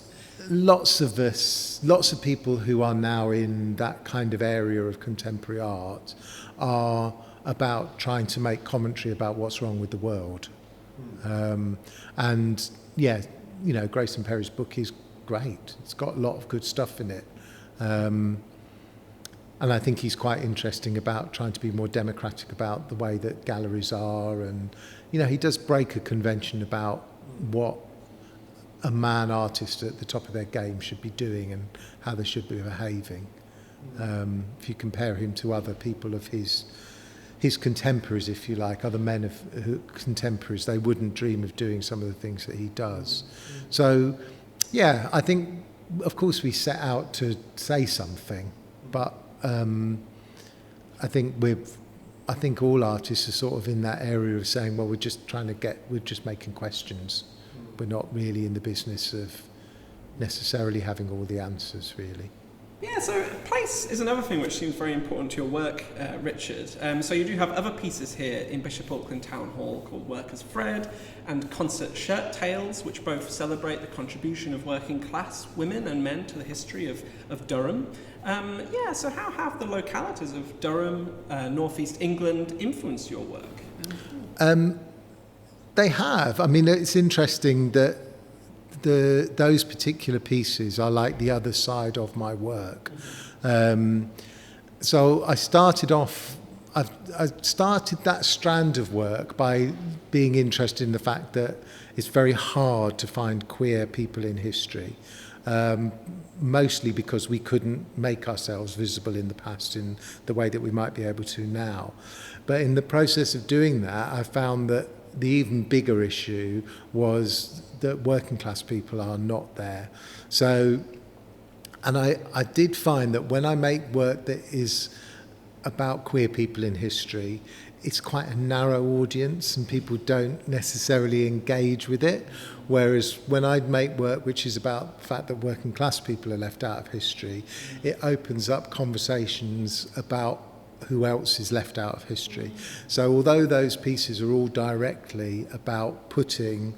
lots of people who are now in that kind of area of contemporary art are about trying to make commentary about what's wrong with the world. Grayson Perry's book is great. It's got a lot of good stuff in it. And I think he's quite interesting about trying to be more democratic about the way that galleries are. And, you know, he does break a convention about what a man artist at the top of their game should be doing and how they should be behaving. If you compare him to other people of his contemporaries, if you like, other men of contemporaries, they wouldn't dream of doing some of the things that he does. So, yeah, I think, of course, we set out to say something, but I think all artists are sort of in that area of saying, well, we're just making questions. We're not really in the business of necessarily having all the answers, really. Yeah, so place is another thing which seems very important to your work, Richard. So you do have other pieces here in Bishop Auckland Town Hall called Workers' Thread and Concert Shirt Tales, which both celebrate the contribution of working class women and men to the history of Durham. So how have the localities of Durham, North East England influenced your work? They have. I mean, it's interesting that those particular pieces are like the other side of my work. So I started that strand of work by being interested in the fact that it's very hard to find queer people in history, mostly because we couldn't make ourselves visible in the past in the way that we might be able to now. But in the process of doing that, I found that the even bigger issue was that working class people are not there. So, and I did find that when I make work that is about queer people in history, it's quite a narrow audience and people don't necessarily engage with it. Whereas when I make work which is about the fact that working class people are left out of history, it opens up conversations about who else is left out of history. So although those pieces are all directly about putting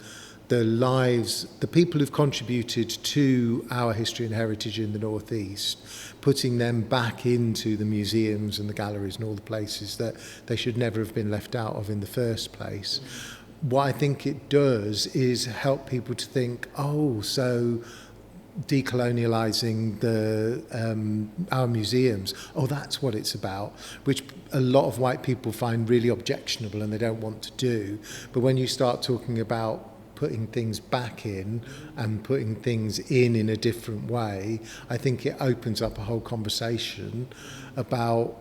the lives, the people who've contributed to our history and heritage in the North East, putting them back into the museums and the galleries and all the places that they should never have been left out of in the first place. What I think it does is help people to think, oh, so decolonialising our museums, oh, that's what it's about, which a lot of white people find really objectionable and they don't want to do. But when you start talking about putting things back in and putting things in a different way, I think it opens up a whole conversation about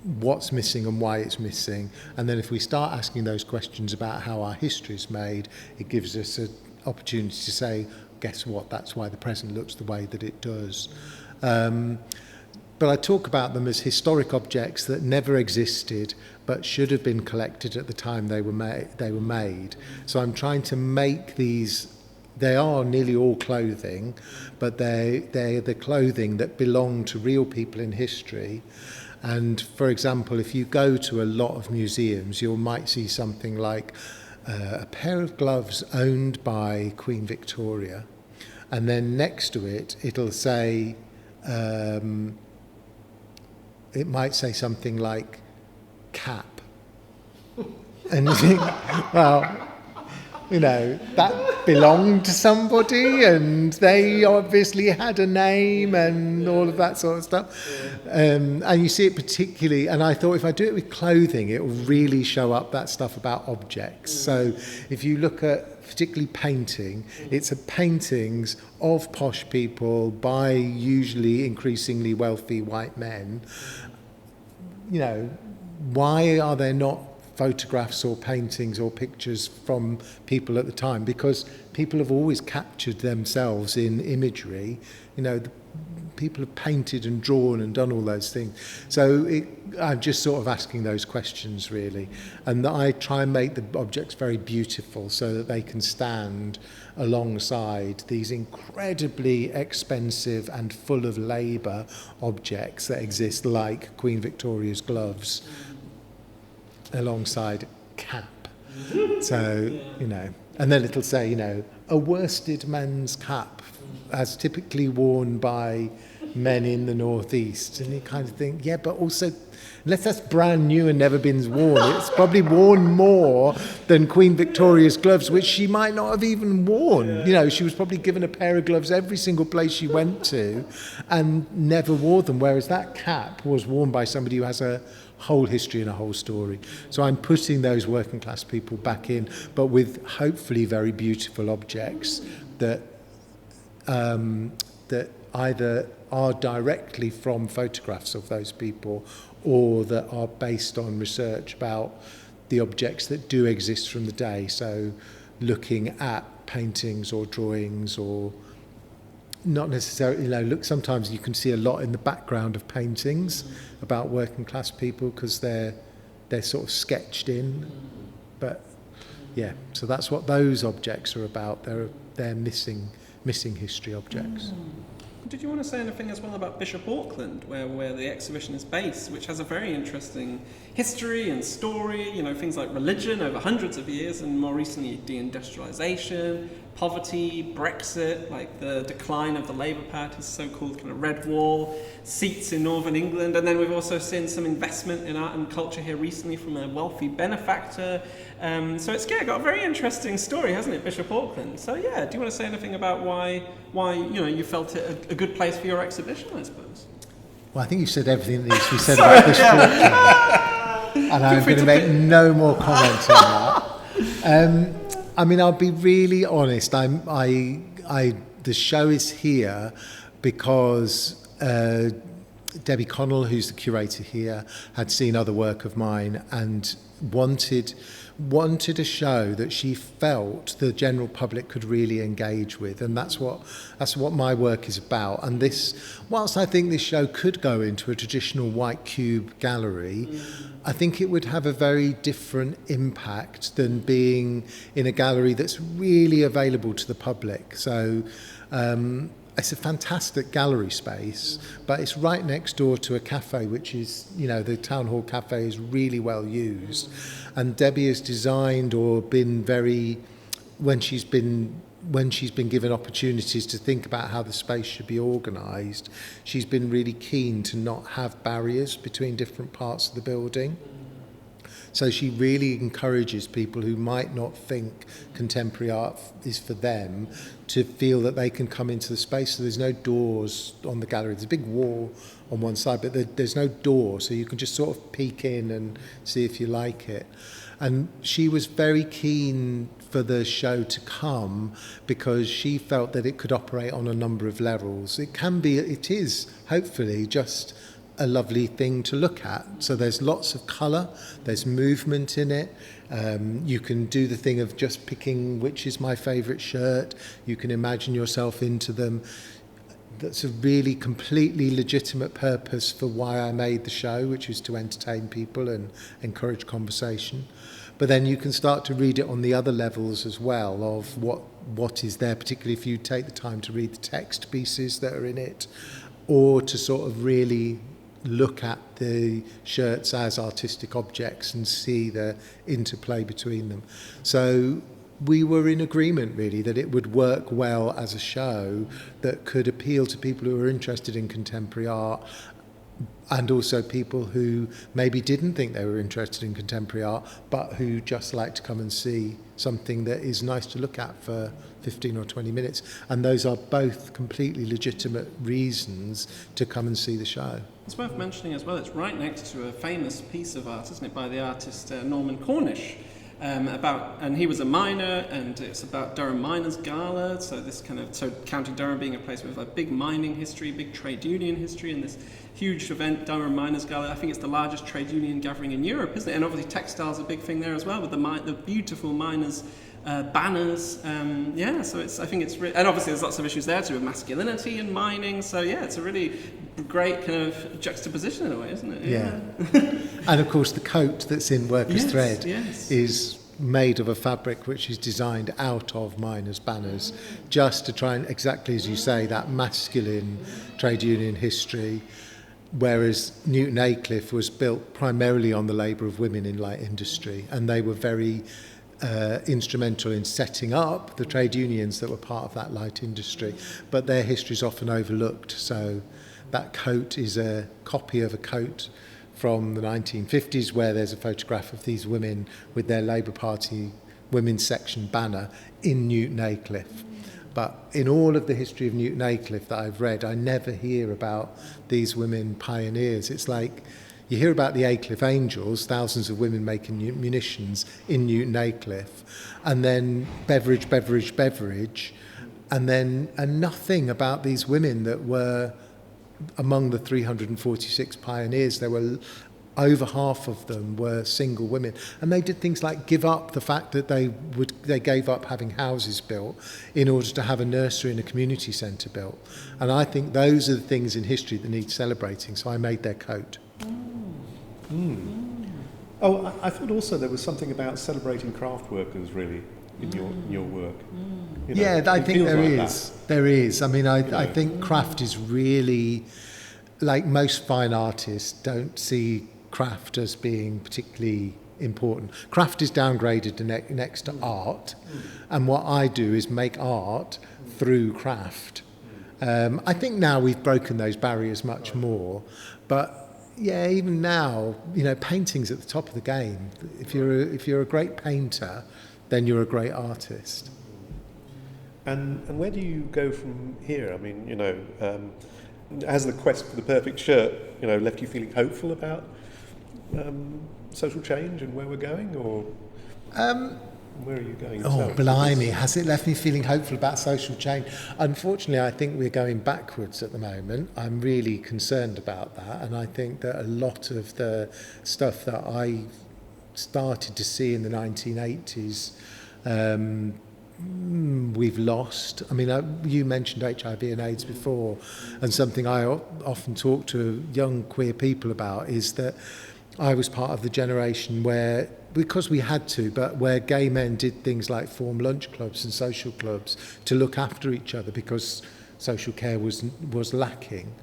what's missing and why it's missing. And then if we start asking those questions about how our history is made, it gives us an opportunity to say, guess what, that's why the present looks the way that it does. But I talk about them as historic objects that never existed but should have been collected at the time they were made. So I'm trying to make these, they are nearly all clothing, but they're the clothing that belong to real people in history. And for example, if you go to a lot of museums, you might see something like a pair of gloves owned by Queen Victoria, and then next to it, it'll say, it might say something like cap. And you think, well, you know, that belonged to somebody and they obviously had a name and all of that sort of stuff. And you see it particularly, and I thought if I do it with clothing, it will really show up that stuff about objects. So if you look at particularly painting, it's paintings of posh people by usually increasingly wealthy white men. You know, why are there not photographs or paintings or pictures from people at the time? Because people have always captured themselves in imagery. You know, people have painted and drawn and done all those things. So I'm just sort of asking those questions, really. And I try and make the objects very beautiful so that they can stand alongside these incredibly expensive and full of labour objects that exist, like Queen Victoria's gloves, alongside cap. So, you know, and then it'll say, you know, a worsted man's cap, as typically worn by men in the northeast. And you kind of think, yeah, but also, unless that's brand new and never been worn, it's probably worn more than Queen Victoria's gloves, which she might not have even worn. You know, she was probably given a pair of gloves every single place she went to and never wore them, whereas that cap was worn by somebody who has a whole history and a whole story. So I'm putting those working class people back in, but with hopefully very beautiful objects that that either are directly from photographs of those people or that are based on research about the objects that do exist from the day. So looking at paintings or drawings, or not necessarily, you know, look, sometimes you can see a lot in the background of paintings about working class people because they're sort of sketched in. But yeah, so that's what those objects are about. They're missing history objects. Did you want to say anything as well about Bishop Auckland, where the exhibition is based, which has a very interesting history and story, you know, things like religion over hundreds of years, and more recently deindustrialisation, poverty, Brexit, like the decline of the Labour Party's so-called kind of red wall, seats in northern England, and then we've also seen some investment in art and culture here recently from a wealthy benefactor. So it's got a very interesting story, hasn't it, Bishop Auckland? So yeah, do you want to say anything about why you know you felt it a good place for your exhibition, I suppose? Well, I think you said everything that needs to be said about Bishop Auckland, and I'm going to make no more comments on that. I mean, I'll be really honest. The show is here because Debbie Connell, who's the curator here, had seen other work of mine and wanted a show that she felt the general public could really engage with, and that's what my work is about. And this, whilst I think this show could go into a traditional white cube gallery, I think it would have a very different impact than being in a gallery that's really available to the public. So it's a fantastic gallery space, but it's right next door to a cafe, which is, you know, the Town Hall cafe is really well used. And Debbie has designed or been very, when she's been given opportunities to think about how the space should be organised, she's been really keen to not have barriers between different parts of the building. So she really encourages people who might not think contemporary art is for them to feel that they can come into the space. So there's no doors on the gallery. There's a big wall on one side, but there's no door, so you can just sort of peek in and see if you like it. And she was very keen for the show to come because she felt that it could operate on a number of levels. It is hopefully just a lovely thing to look at. So there's lots of colour, there's movement in it. You can do the thing of just picking which is my favourite shirt. You can imagine yourself into them. That's a really completely legitimate purpose for why I made the show, which is to entertain people and encourage conversation. But then you can start to read it on the other levels as well of what is there, particularly if you take the time to read the text pieces that are in it, or to sort of really look at the shirts as artistic objects and see the interplay between them. So we were in agreement really that it would work well as a show that could appeal to people who are interested in contemporary art, and also people who maybe didn't think they were interested in contemporary art but who just like to come and see something that is nice to look at for 15 or 20 minutes. And those are both completely legitimate reasons to come and see the show. It's worth mentioning as well, it's right next to a famous piece of art, isn't it, by the artist Norman Cornish, and he was a miner, and it's about Durham Miners' Gala. So County Durham being a place with a big mining history, big trade union history, and this huge event, Durham Miners' Gala. I think it's the largest trade union gathering in Europe, isn't it? And obviously textile's a big thing there as well, with the beautiful miners' banners. So I think it's really, and obviously there's lots of issues there too with masculinity and mining. So yeah, it's a really great kind of juxtaposition in a way, isn't it? Yeah. And of course the coat that's in Workers' Thread is made of a fabric which is designed out of miners' banners, just to try and, exactly as you say, that masculine trade union history, whereas Newton Aycliffe was built primarily on the labour of women in light industry, and they were very instrumental in setting up the trade unions that were part of that light industry, but their history is often overlooked. So That coat is a copy of a coat from the 1950s where there's a photograph of these women with their Labour Party women's section banner in Newton Aycliffe. But in all of the history of Newton Aycliffe that I've read, I never hear about these women pioneers. It's like you hear about the Aycliffe Angels, thousands of women making munitions in Newton Aycliffe, and then beverage, and nothing about these women that were among the 346 pioneers. There were over half of them were single women, and they did things like give up the fact that they gave up having houses built in order to have a nursery and a community centre built. And I think those are the things in history that need celebrating. So I made their coat. Oh, I thought also there was something about celebrating craft workers really in your work. You know, yeah, I think there like is. There is. I mean, I think craft is really, like most fine artists, don't see craft as being particularly important. Craft is downgraded next to art, and what I do is make art through craft. I think now we've broken those barriers much more, but yeah, even now, you know, painting's at the top of the game. If you're a great painter, then you're a great artist. And where do you go from here? I mean, you know, has the quest for the perfect shirt, you know, left you feeling hopeful about social change and where we're going, or where are you going yourself? Oh, blimey, has it left me feeling hopeful about social change? Unfortunately, I think we're going backwards at the moment. I'm really concerned about that, and I think that a lot of the stuff that I started to see in the 1980s, we've lost. I mean, you mentioned HIV and AIDS before, and something I often talk to young queer people about is that I was part of the generation where, because we had to, but where gay men did things like form lunch clubs and social clubs to look after each other because social care was lacking.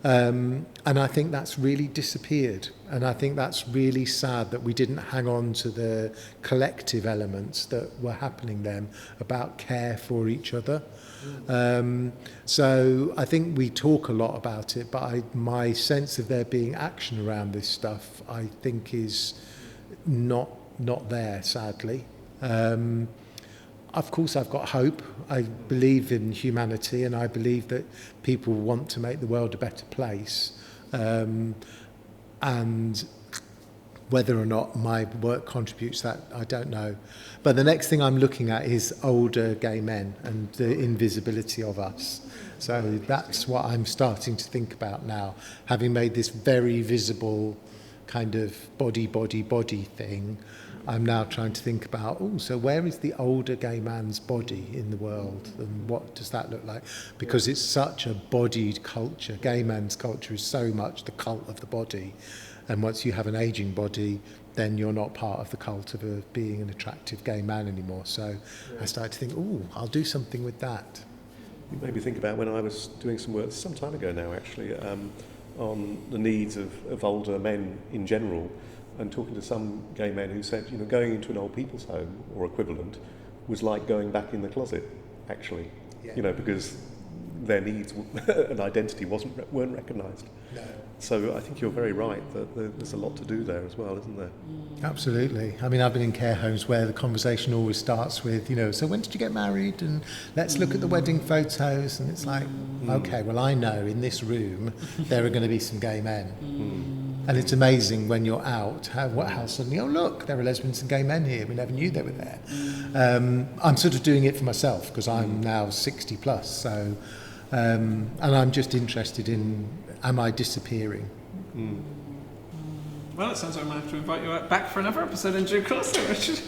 And I think that's really disappeared. And I think that's really sad that we didn't hang on to the collective elements that were happening then about care for each other. So I think we talk a lot about it, but my sense of there being action around this stuff, I think, is not there, sadly. Of course, I've got hope. I believe in humanity, and I believe that people want to make the world a better place. And whether or not my work contributes that, I don't know. But the next thing I'm looking at is older gay men and the invisibility of us. So that's what I'm starting to think about now, having made this very visible kind of body thing. I'm now trying to think about, so where is the older gay man's body in the world, and what does that look like? Because it's such a bodied culture. Gay man's culture is so much the cult of the body, and once you have an aging body, then you're not part of the cult of being an attractive gay man anymore. So I started to think, I'll do something with that. You made me think about when I was doing some work some time ago now, actually, on the needs of older men in general, and talking to some gay men who said, you know, going into an old people's home or equivalent was like going back in the closet, actually, you know, because their needs and identity weren't recognised. No. So I think you're very right that there's a lot to do there as well, isn't there? Absolutely. I mean, I've been in care homes where the conversation always starts with, you know, so when did you get married? And let's look at the wedding photos. And it's like, okay, well, I know in this room there are going to be some gay men. And it's amazing when you're out, how suddenly, look, there are lesbians and gay men here. We never knew they were there. I'm sort of doing it for myself because I'm now 60 plus. So, and I'm just interested in, am I disappearing? Well, it sounds like I might have to invite you back for another episode in due course, Richard.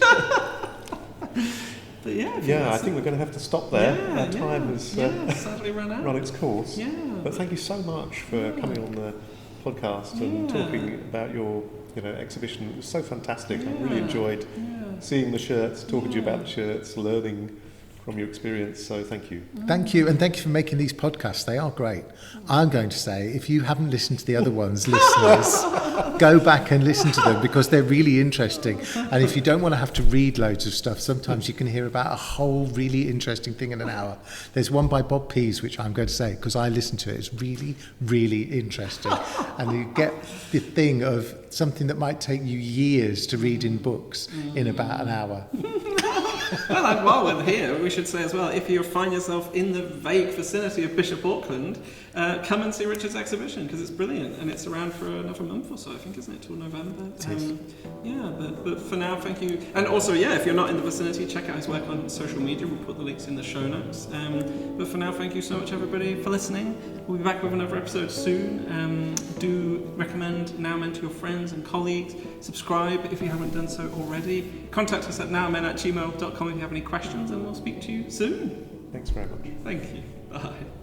But yeah, I think we're going to have to stop there. Our time has sadly run its course. Yeah. But thank you so much for coming on the podcast and talking about your, you know, exhibition. It was so fantastic. I really enjoyed seeing the shirts, talking to you about the shirts, learning from your experience, so thank you. Thank you, and thank you for making these podcasts. They are great. I'm going to say, if you haven't listened to the other ones, listeners, go back and listen to them because they're really interesting. And if you don't want to have to read loads of stuff, sometimes you can hear about a whole really interesting thing in an hour. There's one by Bob Pease, which I'm going to say, because I listened to it. It's really, really interesting. And you get the thing of something that might take you years to read in books in about an hour. Well, and while we're here, we should say as well, if you find yourself in the vague vicinity of Bishop Auckland, come and see Richard's exhibition, because it's brilliant, and it's around for another month or so, I think, isn't it, till November? Yeah, but for now, thank you. And also, yeah, if you're not in the vicinity, check out his work on social media. We'll put the links in the show notes. But for now, thank you so much, everybody, for listening. We'll be back with another episode soon. Do recommend Now Men to your friends and colleagues. Subscribe if you haven't done so already. Contact us at nowmen@gmail.com if you have any questions, and we'll speak to you soon. Thanks very much. Thank you. Bye.